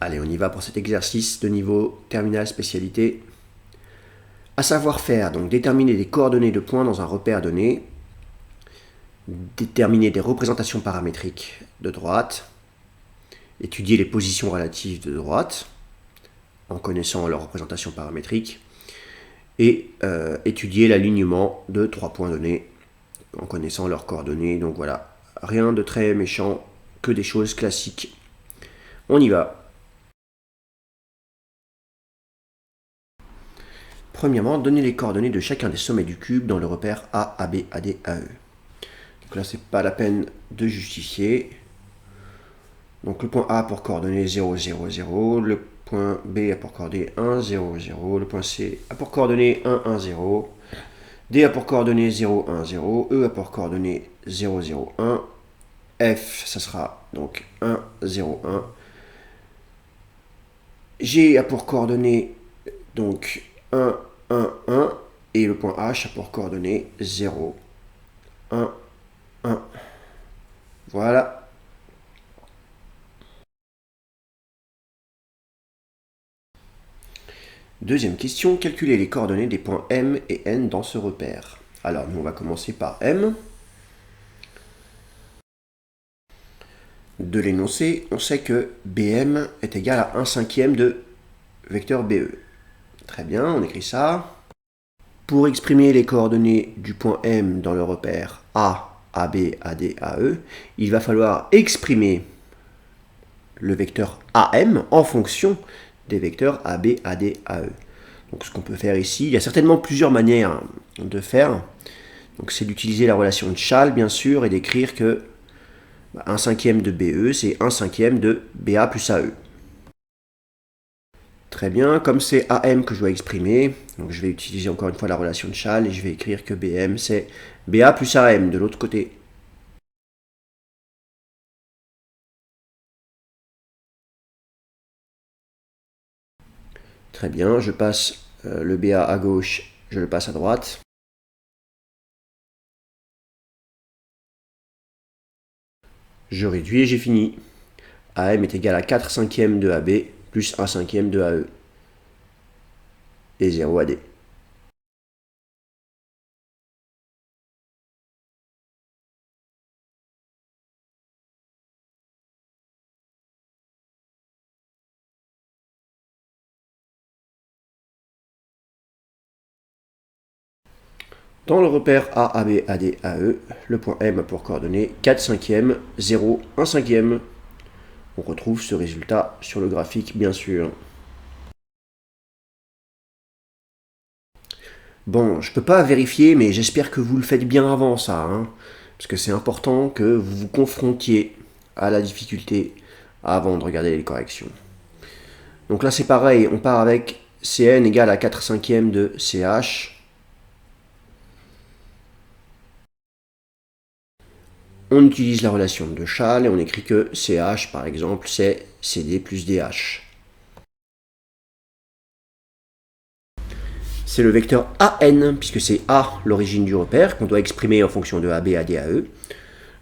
Allez, on y va pour cet exercice de niveau terminal spécialité. À savoir faire, donc déterminer des coordonnées de points dans un repère donné, déterminer des représentations paramétriques de droite, étudier les positions relatives de droite, en connaissant leur représentation paramétrique, et étudier l'alignement de 3 points donnés, en connaissant leurs coordonnées. Donc voilà, rien de très méchant, que des choses classiques. On y va. Premièrement, donner les coordonnées de chacun des sommets du cube dans le repère A, AB, AD, AE. Donc là, c'est pas la peine de justifier. Donc le point A a pour coordonnées 0, 0, 0, le point B a pour coordonnées 1, 0, 0, le point C a pour coordonnées 1, 1, 0, D a pour coordonnées 0, 1, 0, E a pour coordonnées 0, 0, 1, F, ça sera donc 1, 0, 1, G a pour coordonnées donc 1, 1, 1, et le point H a pour coordonnées 0, 1, 1. Voilà. Deuxième question, calculer les coordonnées des points M et N dans ce repère. Alors, nous, on va commencer par M. De l'énoncé, on sait que BM est égal à 1/5 de vecteur BE. Très bien, on écrit ça. Pour exprimer les coordonnées du point M dans le repère A, AB, AD, AE, il va falloir exprimer le vecteur AM en fonction des vecteurs AB, AD, AE. Donc ce qu'on peut faire ici, il y a certainement plusieurs manières de faire. Donc c'est d'utiliser la relation de Schall, bien sûr, et d'écrire que 1/5 de BE, c'est 1/5 de BA plus AE. Très bien, comme c'est AM que je dois exprimer, donc je vais utiliser encore une fois la relation de Schall et je vais écrire que BM c'est BA plus AM de l'autre côté. Très bien, je passe le BA à gauche, je le passe à droite. Je réduis et j'ai fini. AM est égal à 4/5 de AB plus 1/5 de AE et 0 AD. Dans le repère A, AB, AD, AE, le point M a pour coordonnées 4/5, 0, 1/5. On retrouve ce résultat sur le graphique, bien sûr. Bon, je peux pas vérifier, mais j'espère que vous le faites bien avant ça, hein, parce que c'est important que vous vous confrontiez à la difficulté avant de regarder les corrections. Donc là c'est pareil, on part avec Cn égale à 4/5 de Ch. On utilise la relation de Schall et on écrit que Ch par exemple c'est Cd plus Dh. C'est le vecteur AN, puisque c'est A l'origine du repère, qu'on doit exprimer en fonction de AB, AD, AE.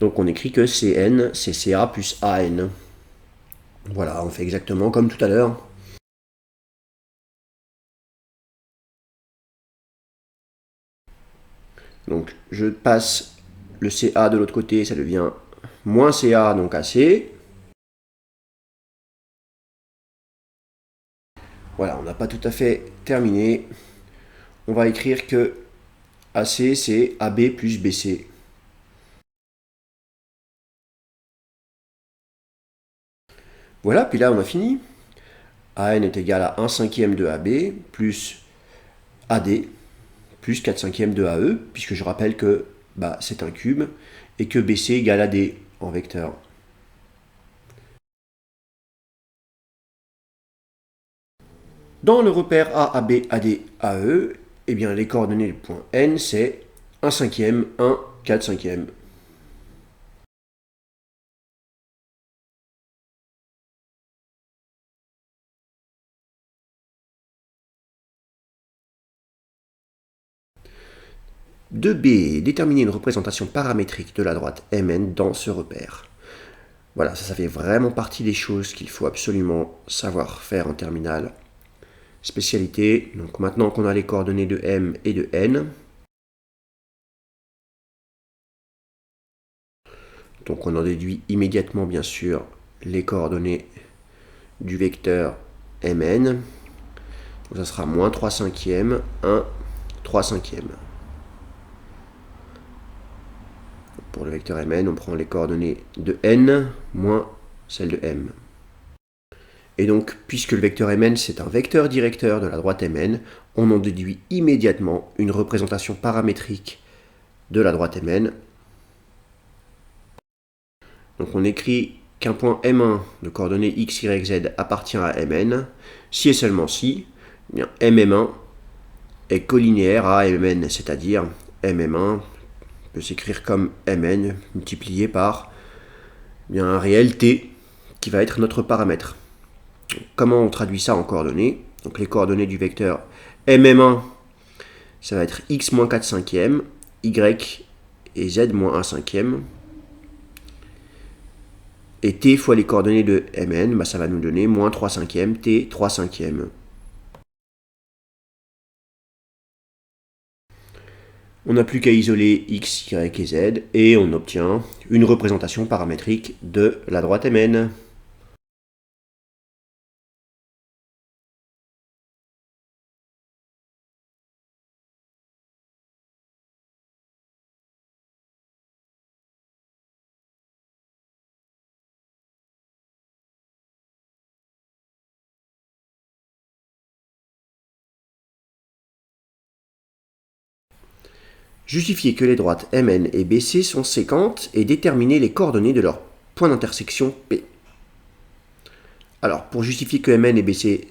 Donc on écrit que Cn, c'est Ca plus AN. Voilà, on fait exactement comme tout à l'heure. Donc je passe le Ca de l'autre côté, ça devient moins Ca, donc AC. Voilà, on n'a pas tout à fait terminé. On va écrire que AC, c'est AB plus BC. Voilà, puis là on a fini. AN est égal à 1/5 de AB plus AD plus 4/5 de AE, puisque je rappelle que c'est un cube, et que BC égale AD en vecteur. Dans le repère A, AB, AD, AE, eh bien, les coordonnées du point N, c'est 1/5, 1, 4/5. De B, déterminer une représentation paramétrique de la droite Mn dans ce repère. Voilà, ça fait vraiment partie des choses qu'il faut absolument savoir faire en terminale. Spécialité, donc maintenant qu'on a les coordonnées de m et de n, donc on en déduit immédiatement bien sûr les coordonnées du vecteur mn. Donc ça sera moins 3 cinquièmes, 1, 3 cinquièmes. Pour le vecteur mn, on prend les coordonnées de n moins celles de m. Et donc, puisque le vecteur mn c'est un vecteur directeur de la droite mn, on en déduit immédiatement une représentation paramétrique de la droite mn. Donc on écrit qu'un point m1 de coordonnées x, y, z appartient à mn, si et seulement si mm1 est collinéaire à mn, c'est-à-dire mm1 peut s'écrire comme mn multiplié par un réel t qui va être notre paramètre. Comment on traduit ça en coordonnées? Donc les coordonnées du vecteur mm1, ça va être x moins 4 cinquièmes, y et z moins 1 cinquième. Et t fois les coordonnées de mn, ça va nous donner moins 3 cinquièmes, t 3 cinquièmes. On n'a plus qu'à isoler x, y et z, et on obtient une représentation paramétrique de la droite mn. Justifier que les droites mn et bc sont séquentes et déterminer les coordonnées de leur point d'intersection P. Alors, pour justifier que mn et bc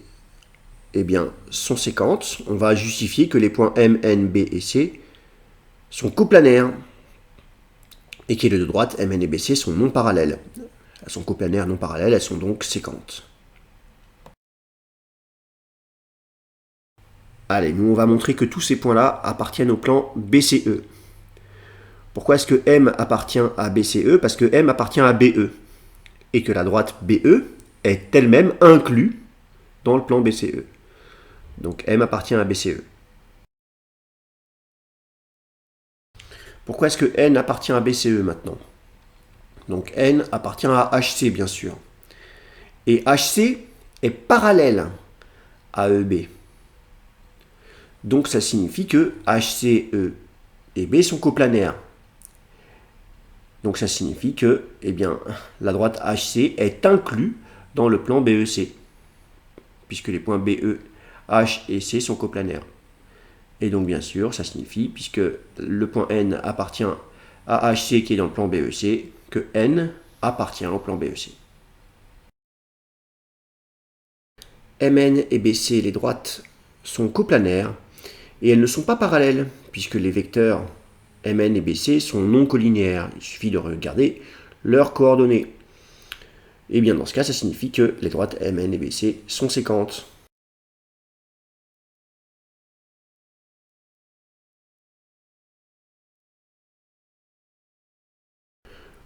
sont séquentes, on va justifier que les points m, n, b et c sont coplanaires et que les deux droites mn et bc sont non parallèles. Elles sont coplanaires non parallèles, elles sont donc séquentes. Allez, nous on va montrer que tous ces points-là appartiennent au plan BCE. Pourquoi est-ce que M appartient à BCE? Parce que M appartient à BE. Et que la droite BE est elle-même inclue dans le plan BCE. Donc M appartient à BCE. Pourquoi est-ce que N appartient à BCE maintenant? Donc N appartient à HC bien sûr. Et HC est parallèle à EB. Donc ça signifie que HC, E et B sont coplanaires. Donc ça signifie que la droite HC est inclue dans le plan BEC, puisque les points BE, H et C sont coplanaires. Et donc bien sûr, ça signifie, puisque le point N appartient à HC qui est dans le plan BEC, que N appartient au plan BEC. MN et BC, les droites, sont coplanaires, et elles ne sont pas parallèles, puisque les vecteurs MN et BC sont non collinéaires. Il suffit de regarder leurs coordonnées. Et bien dans ce cas, ça signifie que les droites MN et BC sont séquentes.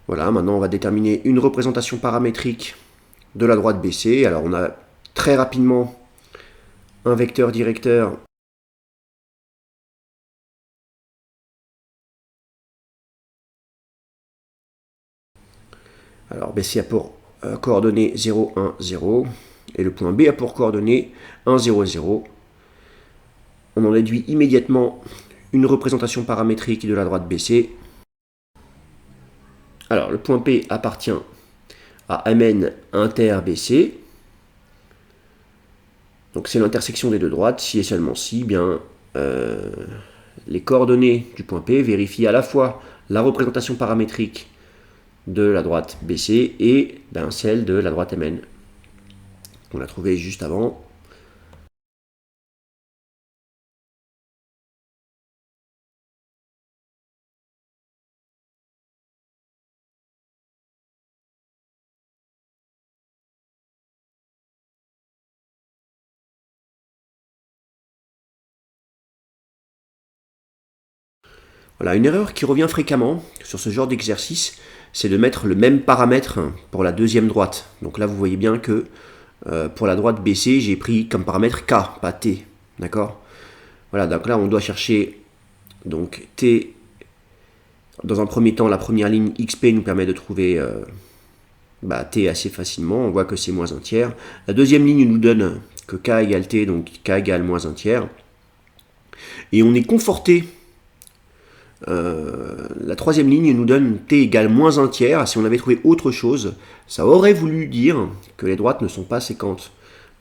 Voilà, maintenant on va déterminer une représentation paramétrique de la droite BC. Alors on a très rapidement un vecteur directeur Alors BC a pour coordonnées 0, 1, 0, et le point B a pour coordonnées 1, 0, 0. On en déduit immédiatement une représentation paramétrique de la droite BC. Alors le point P appartient à Mn inter BC. Donc c'est l'intersection des deux droites, si et seulement si, les coordonnées du point P vérifient à la fois la représentation paramétrique de la droite BC et celle de la droite Mn. On l'a trouvé juste avant. Voilà, une erreur qui revient fréquemment sur ce genre d'exercice, c'est de mettre le même paramètre pour la deuxième droite. Donc là, vous voyez bien que pour la droite BC, j'ai pris comme paramètre K, pas T. D'accord? Voilà, donc là, on doit chercher donc T. Dans un premier temps, la première ligne XP nous permet de trouver T assez facilement. On voit que c'est moins un tiers. La deuxième ligne nous donne que K égale T, donc K égale moins un tiers. Et on est conforté. La troisième ligne nous donne T égale moins un tiers. Si on avait trouvé autre chose, ça aurait voulu dire que les droites ne sont pas séquentes.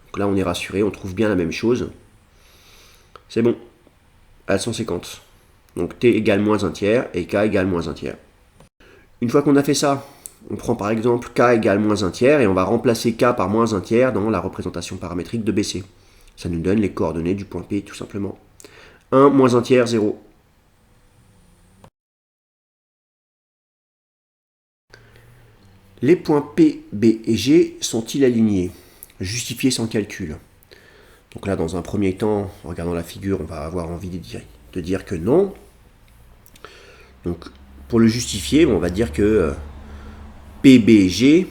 Donc là, on est rassuré, on trouve bien la même chose. C'est bon, elles sont séquentes. Donc T égale moins un tiers et K égale moins un tiers. Une fois qu'on a fait ça, on prend par exemple K égale moins un tiers et on va remplacer K par moins un tiers dans la représentation paramétrique de BC. Ça nous donne les coordonnées du point P tout simplement. 1 moins un tiers, 0. Les points P, B et G sont-ils alignés? Justifiés sans calcul. Donc là, dans un premier temps, en regardant la figure, on va avoir envie de dire que non. Donc, pour le justifier, on va dire que P, B et G,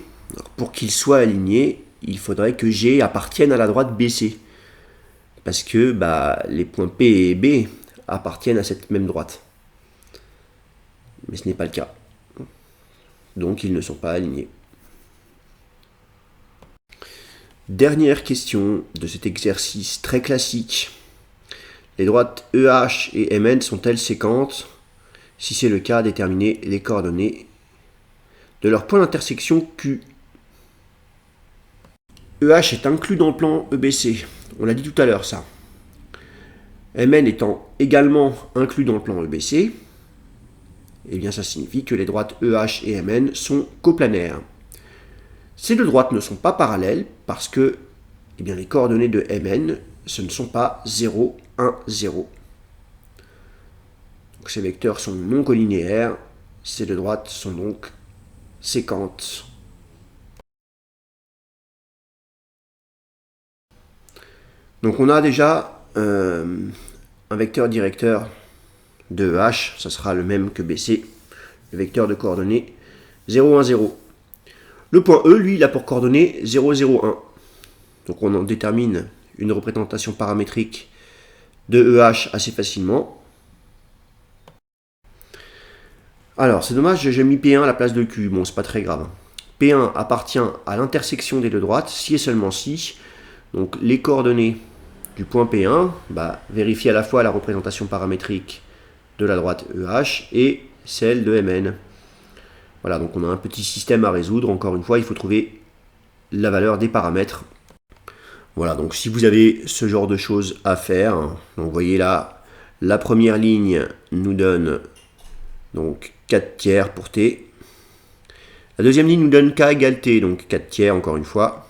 pour qu'ils soient alignés, il faudrait que G appartienne à la droite BC. Parce que les points P et B appartiennent à cette même droite. Mais ce n'est pas le cas. Donc, ils ne sont pas alignés. Dernière question de cet exercice très classique. Les droites EH et MN sont-elles séquentes? Si c'est le cas, déterminez les coordonnées de leur point d'intersection Q. EH est inclus dans le plan EBC. On l'a dit tout à l'heure, ça. MN étant également inclus dans le plan EBC, eh bien ça signifie que les droites EH et MN sont coplanaires. Ces deux droites ne sont pas parallèles parce que les coordonnées de MN, ce ne sont pas 0, 1, 0. Donc ces vecteurs sont non collinéaires, ces deux droites sont donc séquentes. Donc on a déjà un vecteur directeur de H, ça sera le même que BC, le vecteur de coordonnées 0, 1, 0. Le point E, lui, il a pour coordonnées 0, 0, 1. Donc on en détermine une représentation paramétrique de EH assez facilement. Alors, c'est dommage, j'ai mis P1 à la place de Q. Bon, c'est pas très grave. P1 appartient à l'intersection des deux droites, si et seulement si. Donc les coordonnées du point P1 vérifient à la fois la représentation paramétrique de la droite EH et celle de MN. Voilà, donc on a un petit système à résoudre. Encore une fois, il faut trouver la valeur des paramètres. Voilà, donc si vous avez ce genre de choses à faire, donc vous voyez là, la première ligne nous donne donc 4 tiers pour T. La deuxième ligne nous donne K égale T, donc 4 tiers encore une fois.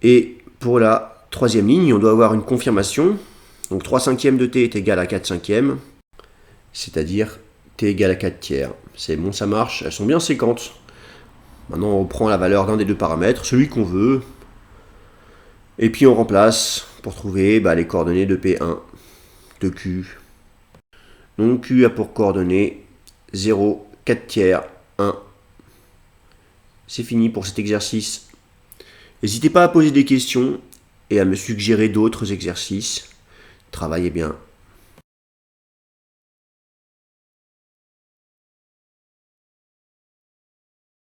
Et pour la troisième ligne, on doit avoir une confirmation. Donc 3 cinquièmes de T est égal à 4 cinquièmes, c'est-à-dire T égale à 4 tiers. C'est bon, ça marche, elles sont bien séquentes. Maintenant, on reprend la valeur d'un des deux paramètres, celui qu'on veut. Et puis on remplace pour trouver les coordonnées de P1, de Q. Donc Q a pour coordonnées 0, 4 tiers, 1. C'est fini pour cet exercice. N'hésitez pas à poser des questions et à me suggérer d'autres exercices. Travaillez bien.